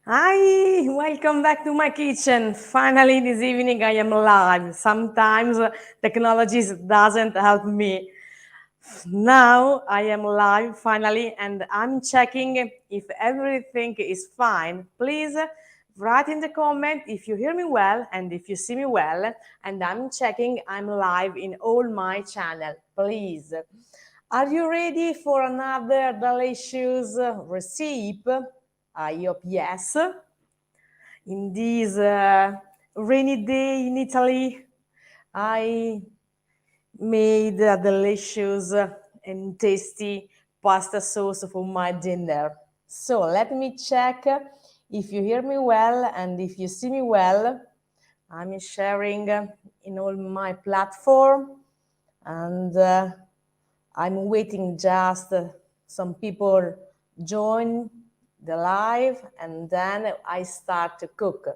Hi, welcome back to my kitchen. Finally, this evening I am live. Sometimes technology doesn't help me. Now I am live finally, and I'm checking if everything is fine. Please write in the comment if you hear me well and if you see me well. And I'm checking I'm live in all my channel. Please. Are you ready for another delicious recipe? I hope yes. In this rainy day in Italy, I made a delicious and tasty pasta sauce for my dinner. So let me check if you hear me well and if you see me well. I'm sharing in all my platform and I'm waiting just some people join the live and then I start to cook.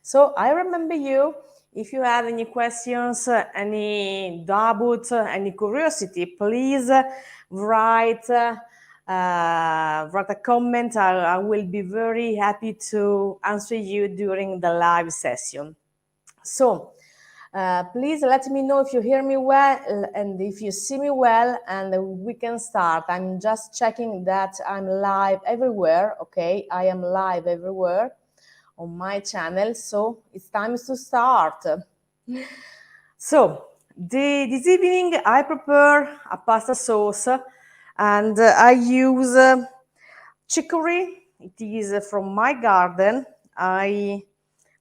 So I remember you. If you have any questions, any doubts, any curiosity, please write a comment. I will be very happy to answer you during the live session. So please let me know if you hear me well and if you see me well, and we can start. I'm just checking that I'm live everywhere. Okay, I am live everywhere on my channel, so it's time to start. So this evening I prepare a pasta sauce and I use chicory. It is from my garden. I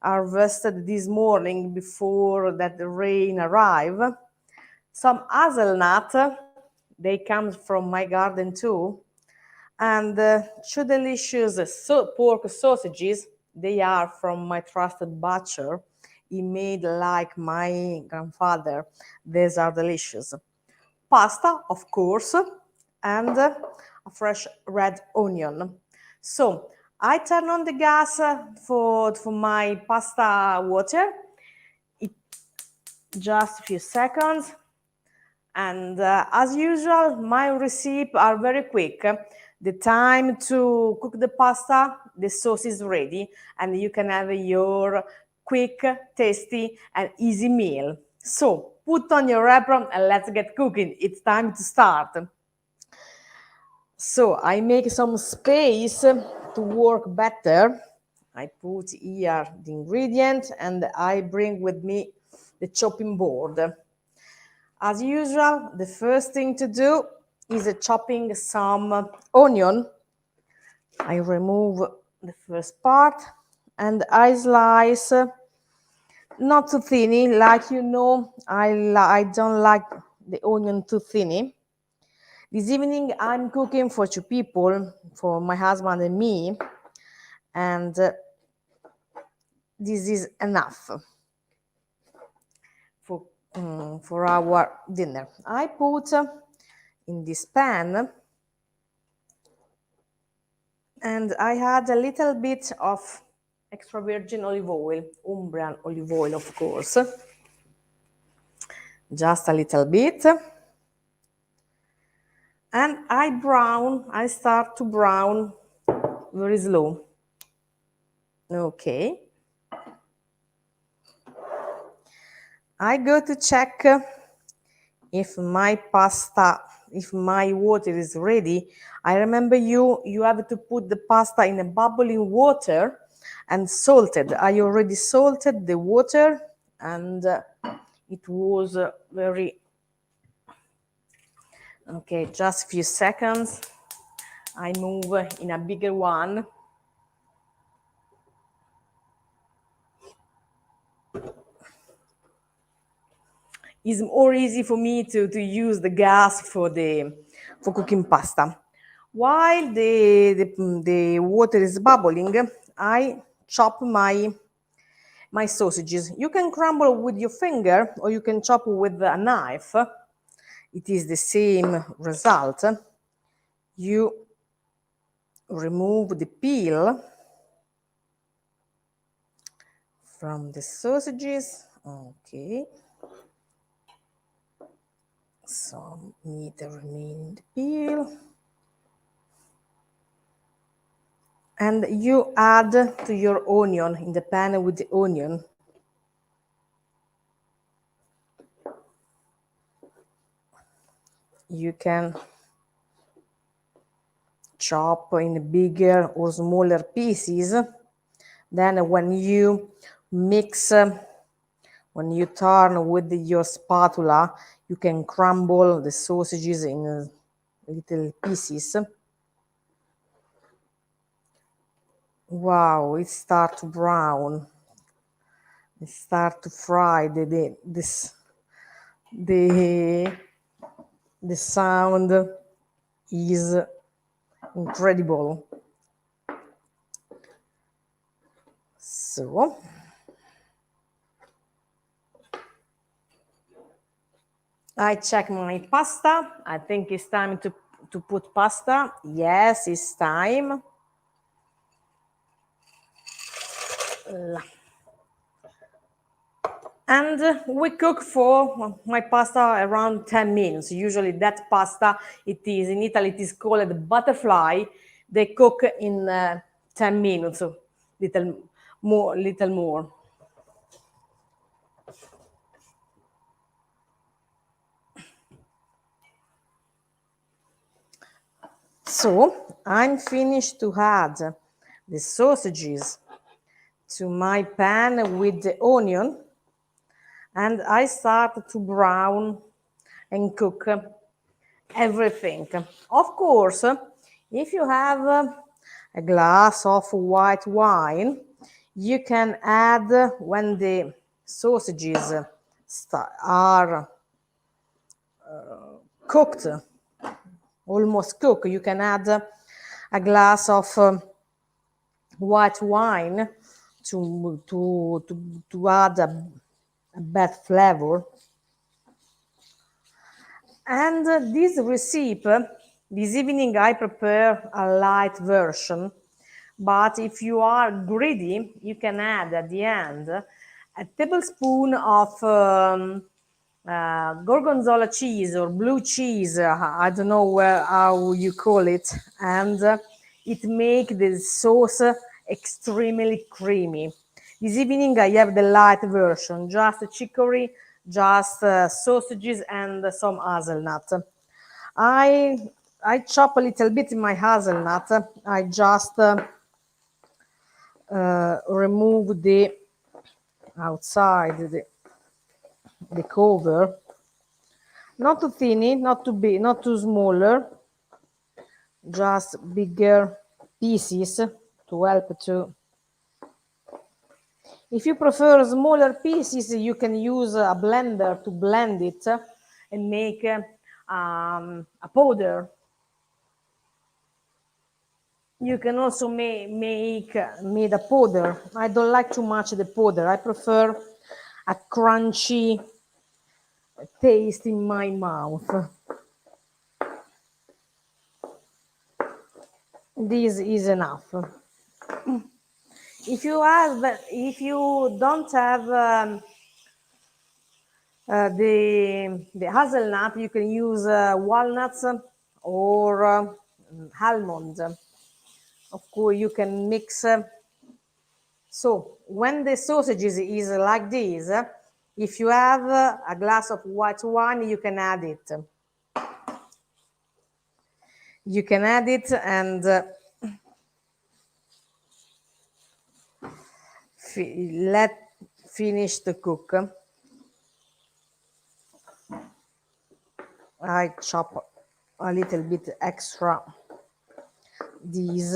harvested this morning before that the rain arrived. Some hazelnut, they come from my garden too, and two delicious pork sausages. They are from my trusted butcher. He made like my grandfather. These are delicious. Pasta, of course, and a fresh red onion. So I turn on the gas for my pasta water. It just a few seconds. And as usual, my recipes are very quick. The time to cook the pasta, the sauce is ready, and you can have your quick, tasty, and easy meal. So put on your apron and let's get cooking. It's time to start. So I make some space to work better. I put here the ingredient and I bring with me the chopping board. As usual, the first thing to do is chopping some onion. I remove the first part and I slice not too thinny, like you know, I don't like the onion too thinny. This evening I'm cooking for two people, for my husband and me, and this is enough for, for our dinner. I put in this pan and I add a little bit of extra virgin olive oil, Umbrian olive oil, of course, just a little bit. And I start to brown very slow. Okay. I go to check if my water is ready. I remember you have to put the pasta in a bubbling water and salted. I already salted the water and it was very, okay, just a few seconds. I move in a bigger one. It's more easy for me to use the gas for cooking pasta. While the water is bubbling, I chop my sausages. You can crumble with your finger or you can chop with a knife. It is the same result. You remove the peel from the sausages. Okay. Some meat remain in the peel. And you add to your onion in the pan with the onion. You can chop in bigger or smaller pieces. Then when you mix, when you turn with your spatula, you can crumble the sausages in little pieces. Wow, it start to brown. It start to fry. The the sound is incredible. So I check my pasta. I think it's time to put pasta. Yes, it's time. And we cook for my pasta around 10 minutes. Usually that pasta, it is in Italy, it is called butterfly. They cook in 10 minutes, little more, little more. So I'm finished to add the sausages to my pan with the onion, and I start to brown and cook everything. Of course, if you have a glass of white wine, you can add when the sausages are cooked, almost cooked, you can add a glass of white wine to add a bad flavor. And this recipe, this evening I prepare a light version, but if you are greedy, you can add at the end a tablespoon of Gorgonzola cheese or blue cheese, I don't know how you call it, and it make the sauce extremely creamy. This evening I have the light version, just chicory, just sausages and some hazelnut. I I chop a little bit in my hazelnut. I just remove the outside the cover, not too thin, not too big, not too smaller, just bigger pieces to help to. If you prefer smaller pieces, you can use a blender to blend it and make a powder. You can also made a powder. I don't like too much the powder. I prefer a crunchy taste in my mouth. This is enough. If you don't have the hazelnut, you can use walnuts or almond. Of course, you can mix. So when the sausages is like this, if you have a glass of white wine, you can add it. You can add it and let finish the cook. I chop a little bit extra these.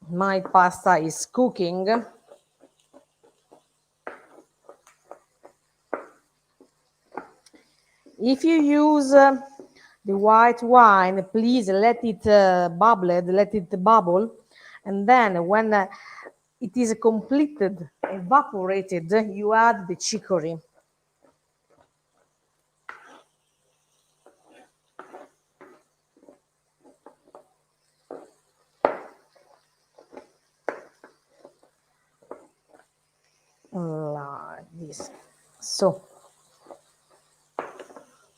My pasta is cooking. If you use the white wine, please let it let it bubble, and then when it is completed, evaporated, you add the chicory. Like this. So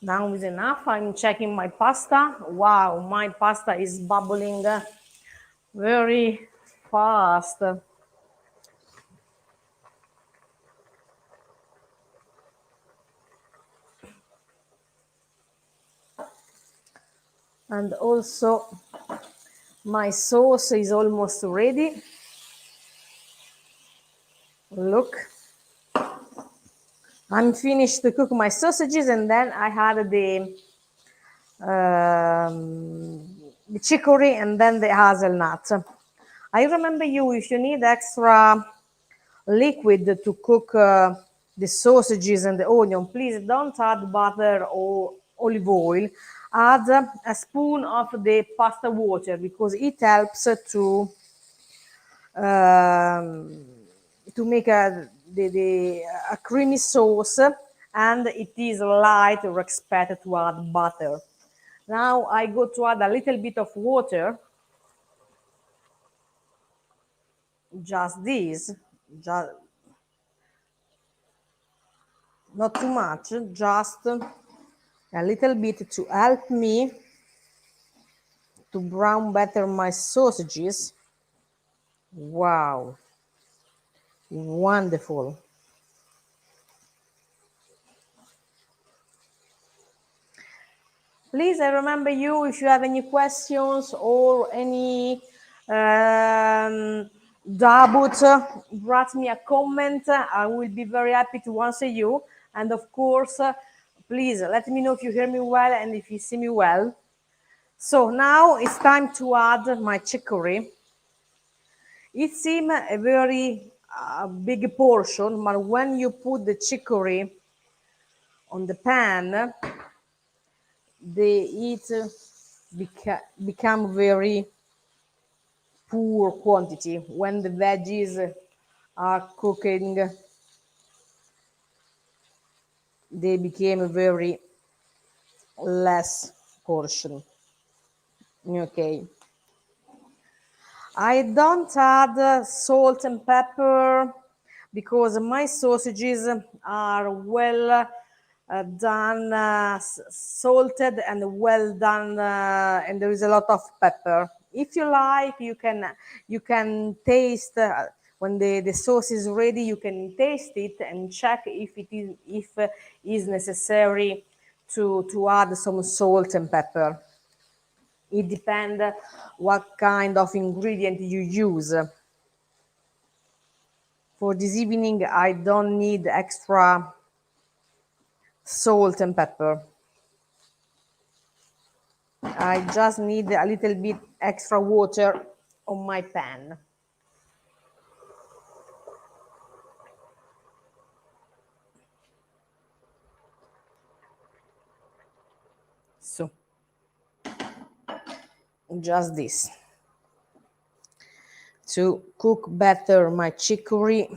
Now is enough. I'm checking my pasta. Wow, my pasta is bubbling very fast. And also my sauce is almost ready. Look, I'm finished to cook my sausages, and then I had the chicory and then the hazelnut. I remember you, if you need extra liquid to cook the sausages and the onion, please don't add butter or olive oil. Add a spoon of the pasta water because it helps um, to make a creamy sauce, and it is light or expected to add butter. Now I go to add a little bit of water, just this, just not too much, just a little bit to help me to brown better my sausages. Wow, wonderful. Please, I remember you if you have any questions or any doubt, write me a comment. I will be very happy to answer you. And of course, please let me know if you hear me well and if you see me well. So now it's time to add my chicory. It seems a very big portion, but when you put the chicory on the pan, it become very poor quantity. When the veggies are cooking, they became very less portion. Okay. I don't add salt and pepper because my sausages are well done, salted and well done, and there is a lot of pepper. If you like, you can taste when the sauce is ready. You can taste it and check if is necessary to add some salt and pepper. It depends what kind of ingredient you use. For this evening, I don't need extra salt and pepper. I just need a little bit extra water on my pan. So, just this. To cook better my chicory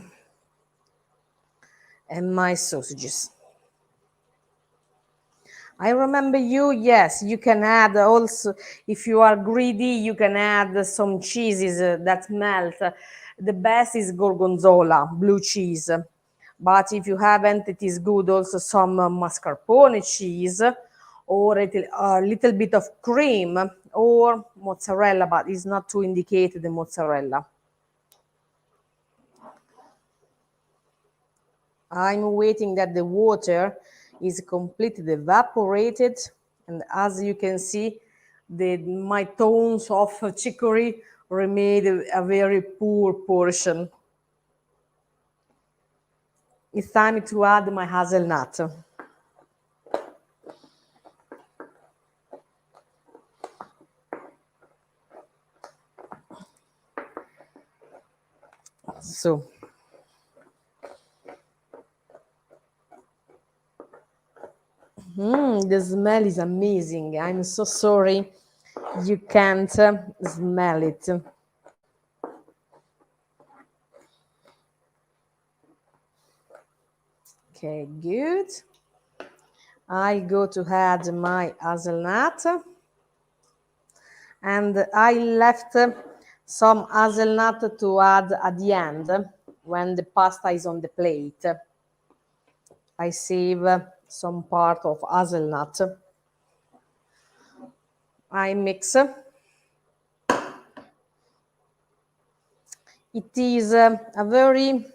and my sausages. I remember you, yes, you can add also, if you are greedy, you can add some cheeses that melt. The best is Gorgonzola, blue cheese. But if you haven't, it is good also some mascarpone cheese or a little bit of cream or mozzarella, but it's not to indicate the mozzarella. I'm waiting that the water is completely evaporated, and as you can see, my tones of chicory remain a very poor portion. It's time to add my hazelnut. So, the smell is amazing. I'm so sorry you can't smell it. Okay, good. I go to add my hazelnut, and I left some hazelnut to add at the end when the pasta is on the plate. I save a some part of hazelnut. I mix. It is a very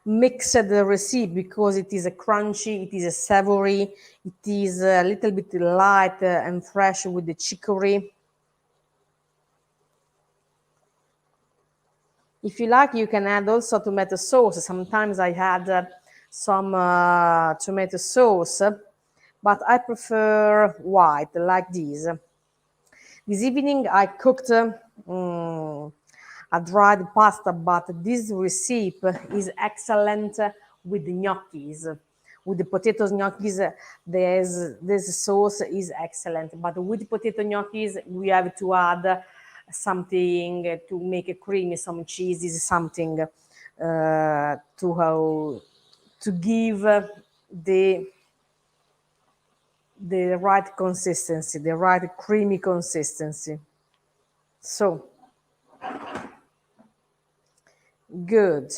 mixed recipe because it is a crunchy, it is a savory, it is a little bit light and fresh with the chicory. If you like, you can add also tomato sauce. Sometimes I add some tomato sauce, but I prefer white, like this. This evening I cooked a dried pasta, but this recipe is excellent with the gnocchis. With the potatoes gnocchis, this sauce is excellent. But with potato gnocchis, we have to add something to make it creamy, some cheese, something to give the right consistency, the right creamy consistency. So good.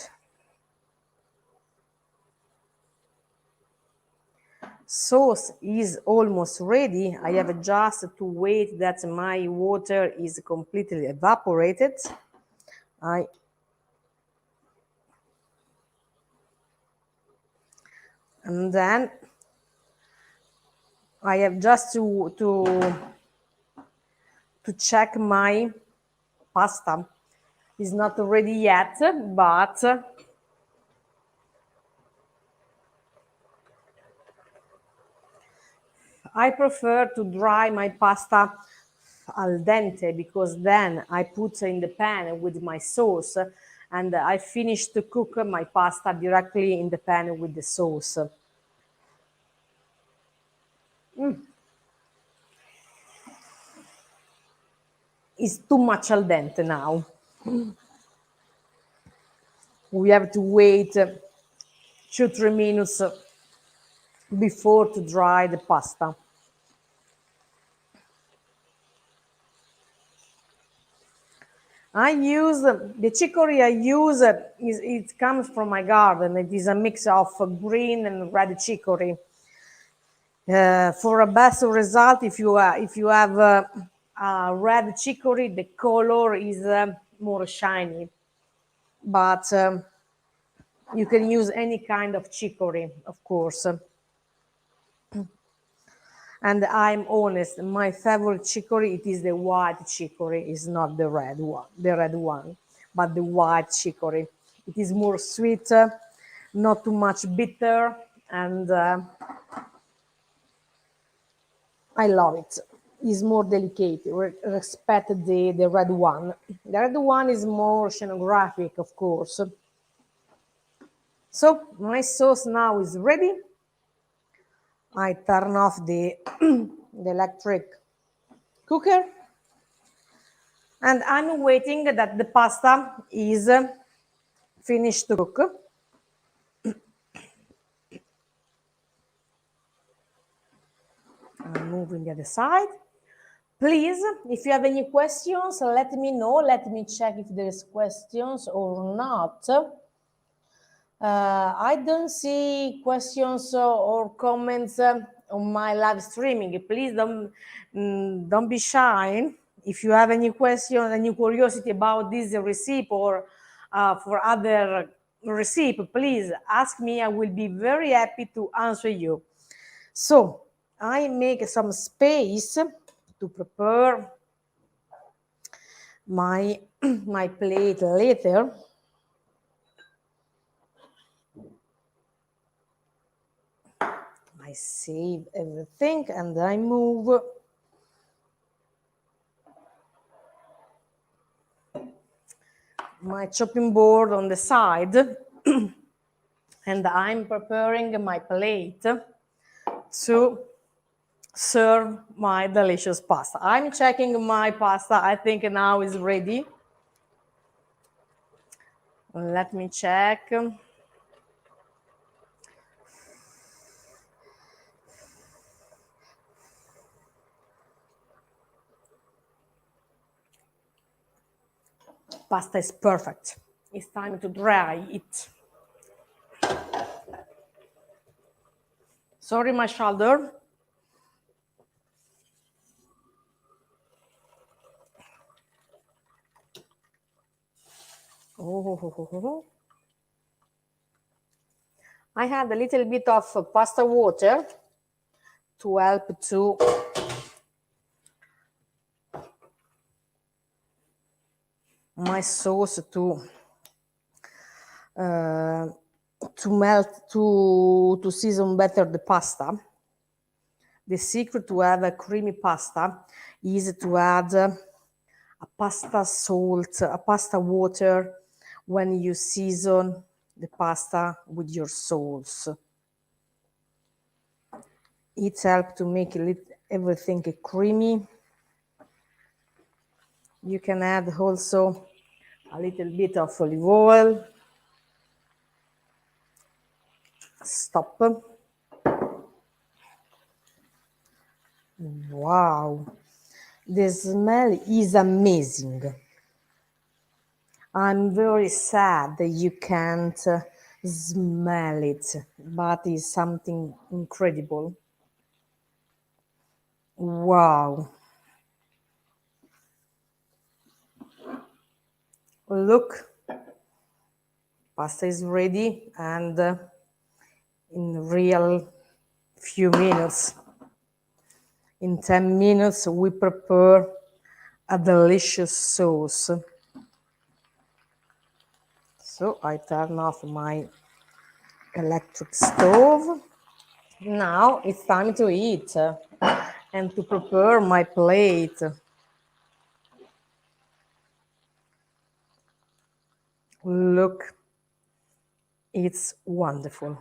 Sauce is almost ready. I have just to wait that my water is completely evaporated. And then I have just to check my pasta. It's not ready yet, but I prefer to dry my pasta al dente because then I put in the pan with my sauce and I finish to cook my pasta directly in the pan with the sauce. It's too much al dente now. We have to wait 2-3 minutes before to dry the pasta. I use the chicory I use it comes from my garden. It is a mix of green and red chicory. For a best result, if you have red chicory, the color is more shiny. But you can use any kind of chicory, of course. And I'm honest, my favorite chicory, it is the white chicory, is not the red one, but the white chicory. It is more sweet, not too much bitter, and I love it. It's more delicate, respect the red one. The red one is more oceanographic, of course. So my sauce now is ready. I turn off the, the electric cooker and I'm waiting that the pasta is finished to cook. I'm moving the other side. Please, if you have any questions, let me know. Let me check if there's questions or not. I don't see questions or comments on my live streaming. Please don't be shy. If you have any questions, any curiosity about this recipe or for other recipe, please ask me. I will be very happy to answer you. So I make some space to prepare my my plate later. I save everything and I move my chopping board on the side and I'm preparing my plate to serve my delicious pasta. I'm checking my pasta. I think now is ready. Let me check. Pasta is perfect. It's time to dry it. Sorry, my shoulder. Oh. I had a little bit of pasta water to help to my sauce to melt, to season better the pasta. The secret to have a creamy pasta is to add a pasta salt, a pasta water when you season the pasta with your sauce. It helps to make everything creamy. You can add also a little bit of olive oil. Stop. Wow, the smell is amazing. I'm very sad that you can't smell it, but it's something incredible. Wow. Look, pasta is ready, and in real few minutes, in 10 minutes, we prepare a delicious sauce. So I turn off my electric stove. Now it's time to eat and to prepare my plate. Look, it's wonderful.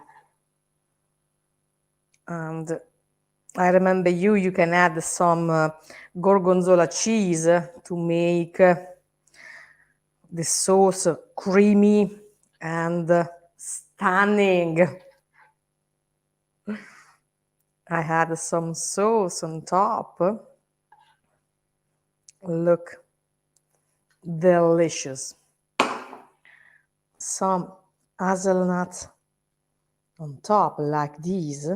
And I remember you can add some Gorgonzola cheese to make the sauce creamy and stunning. I had some sauce on top. Look, delicious. Some hazelnut on top like this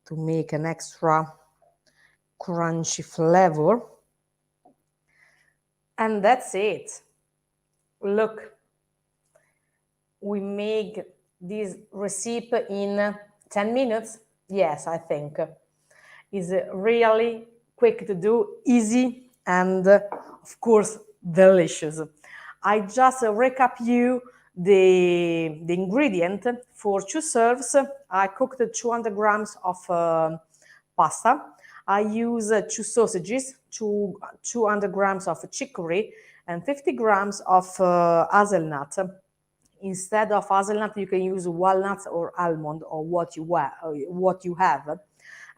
to make an extra crunchy flavor. And that's it. Look, we make this recipe in 10 minutes. Yes, I think. It's really quick to do, easy, and of course, delicious. I just recap you the ingredient for 2 serves. I cooked 200 grams of pasta. I use 2 sausages, 200 grams of chicory, and 50 grams of hazelnut. Instead of hazelnut, you can use walnuts or almond or what you have.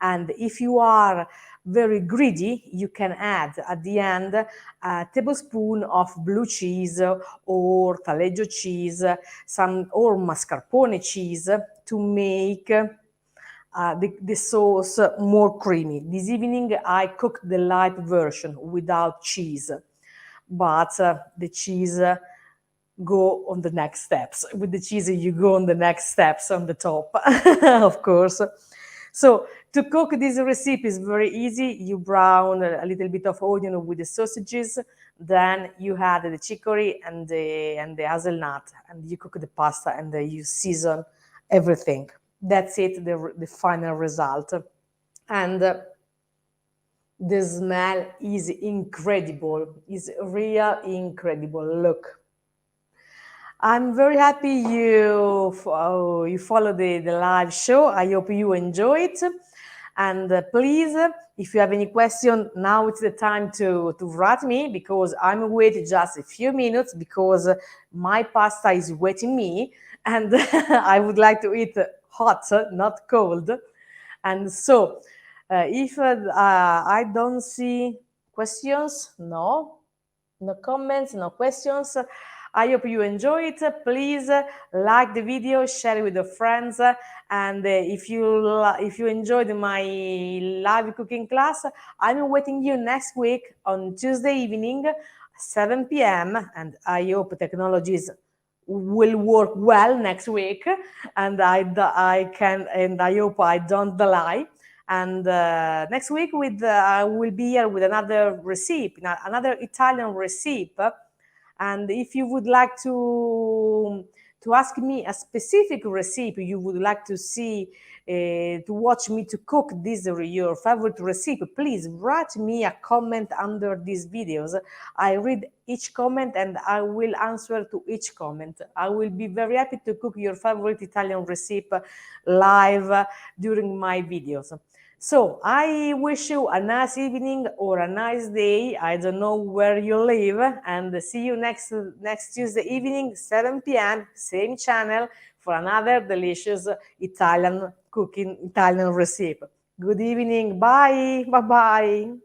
And if you are very greedy, you can add at the end a tablespoon of blue cheese or taleggio cheese, or mascarpone cheese to make the sauce more creamy. This evening I cooked the light version without cheese, but the cheese go on the next steps. With the cheese, you go on the next steps on the top, of course. So to cook this recipe is very easy. You brown a little bit of onion with the sausages, then you add the chicory and the hazelnut, and you cook the pasta, and you season everything. That's it, the final result. And the smell is incredible. It's real incredible. Look. I'm very happy you follow the live show. I hope you enjoy it. And please, if you have any question, now it's the time to write me, because I'm waiting just a few minutes because my pasta is waiting me, and I would like to eat hot, not cold. And so, if I don't see questions, no comments, no questions. I hope you enjoy it. Please like the video, share it with your friends, and if you enjoyed my live cooking class, I'm waiting you next week on Tuesday evening, 7 p.m. And I hope technology is will work well next week, and I can, and I hope I don't lie. And next week I will be here with another recipe, another Italian recipe. And if you would like to ask me a specific recipe you would like to see, to watch me to cook this your favorite recipe, please write me a comment under these videos. I read each comment and I will answer to each comment. I will be very happy to cook your favorite Italian recipe live during my videos. So I wish you a nice evening or a nice day. I don't know where you live, and see you next Tuesday evening, 7 p.m., same channel, for another delicious Italian cooking, Italian recipe. Good evening. Bye. Bye bye.